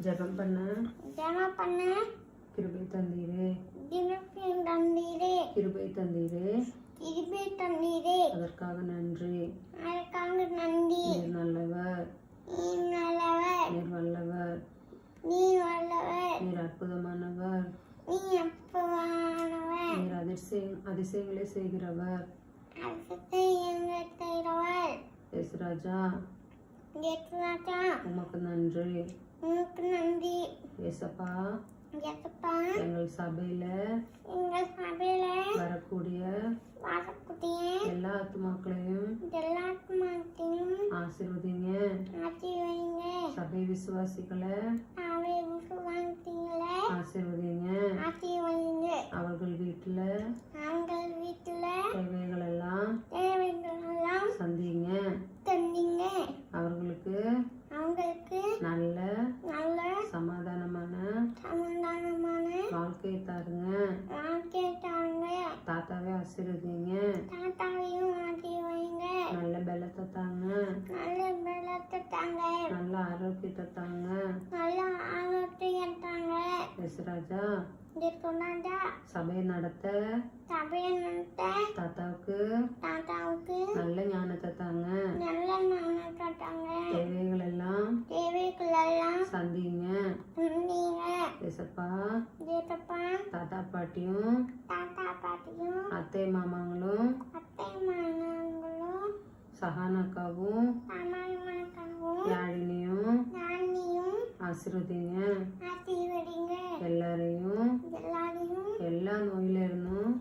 ஜெபம் பண்ண கிருபை தந்தீரே. கிருபை தந்தீரே. அதற்காக நன்றி. நீர் நல்லவர். நீர் வல்லவர். நீர் அற்புதமானவர். நீர் அதிசயங்களை செய்கிறவர். ராஜா உமக்கு நன்றி. ஏசப்பா எங்கள் சபையில வரக்கூடிய எல்லா ஆத்துமாக்களையும் ஆசீர்வதிங்க. சபை விசுவாசிகளை ஆசீர்வதிங்க. அவர்கள் வீட்டுல தேவைகள் எல்லாம் சந்திங்க. அவர்களுக்கு நல்ல சமாதானமான வாழ்க்கை தாருங்க. தாத்தாவே ஆசீர்வதிங்க. நல்ல பலத்தை தாங்க. நல்ல ஆரோக்கியத்தை தாங்க. ராஜா சபையை நடத்த தாத்தாவுக்கு நல்ல ஞானத்தை தாங்க. தேவைகள் எல்லாம் சந்திங்க. ஏசப்பா தாத்தா பாட்டியும் அத்தை மாமாங்களும் சஹானாக்காவும் யாழினியும் ஆசீர்வதிங்க. எல்லாரையும் எல்லா நோயில இருந்தும்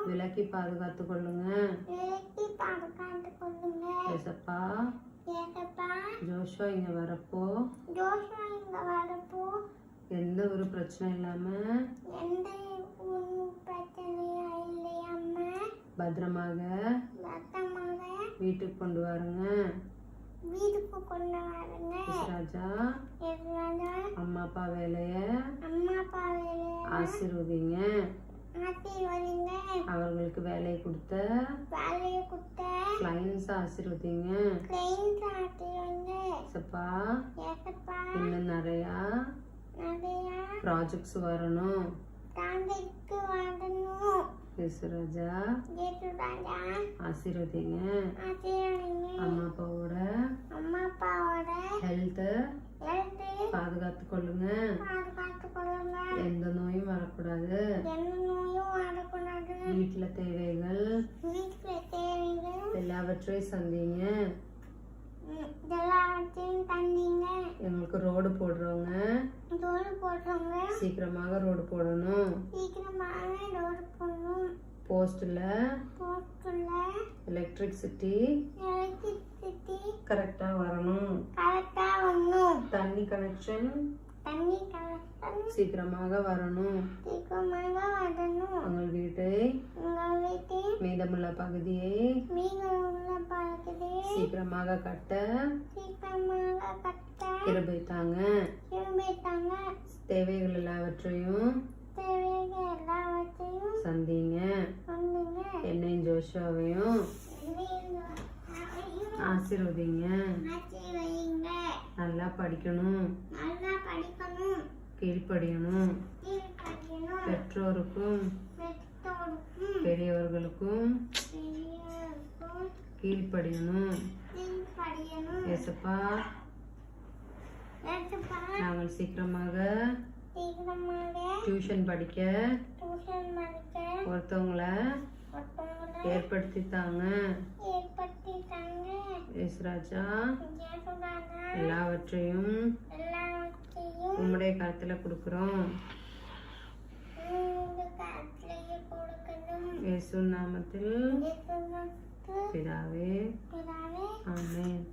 விலக்கி பாதுகாத்து கொள்ளுங்க. ஏசப்பா ஜோஷுவா இங்க வரப்போ எந்த ஒரு பிரச்சனை இல்லாம பத்திரமாக வீட்டுக்கு கொண்டு வாருங்க. ராஜா அம்மா அப்பா வேலைய ஆசீர்வதிங்க. அவர்களுக்கு வேலையை கொடுத்த கிளைண்ட்ஸ் ஆசீர்வதிங்க. இன்னும் நிறையா ப்ராஜெக்ட்ஸ் வரணும். ராஜா ஆசீர்வதிங்க. அம்மா அப்பாவோட ஹெல்த் பாதுகாத்து கொள்ளுங்க. எந்த நோயும் வரக்கூடாது. வீட்டுல தேவைகள் எல்லாவற்றையும் சந்திங்க. எங்களுக்கு ரோடு போடுறவங்க சீக்கிரமாக ரோடு போடணும். போஸ்ட்ல எலக்ட்ரிசிட்டி கரெக்டா வரணும். தண்ணி கனெக்ஷன் சீக்கிரமாக வரணும். உங்கள் வீட்டை மீதமுள்ள பகுதியை சீக்கிரமாக கட்ட கிருபை தாங்க. தேவைகள் எல்லாவற்றையும் சந்திங்க. என்னையும் ஜோஷுவாவையும் ஆசீர்வதிங்க. நல்லா படிக்கணும். கீழ்ப்படியணும். பெற்றோருக்கும் பெரியவர்களுக்கும் கீழ்ப்படியணும். ஏசப்பா நாங்கள் சீக்கிரமாக டியூஷன் படிக்க ஒருத்தவங்களை ஏற்படுத்தித்தாங்க. ராஜா எல்லாவற்றையும் உம்முடைய கருத்துல கொடுக்கிறோம். இயேசு நாமத்தில் பிதாவே ஆமென்.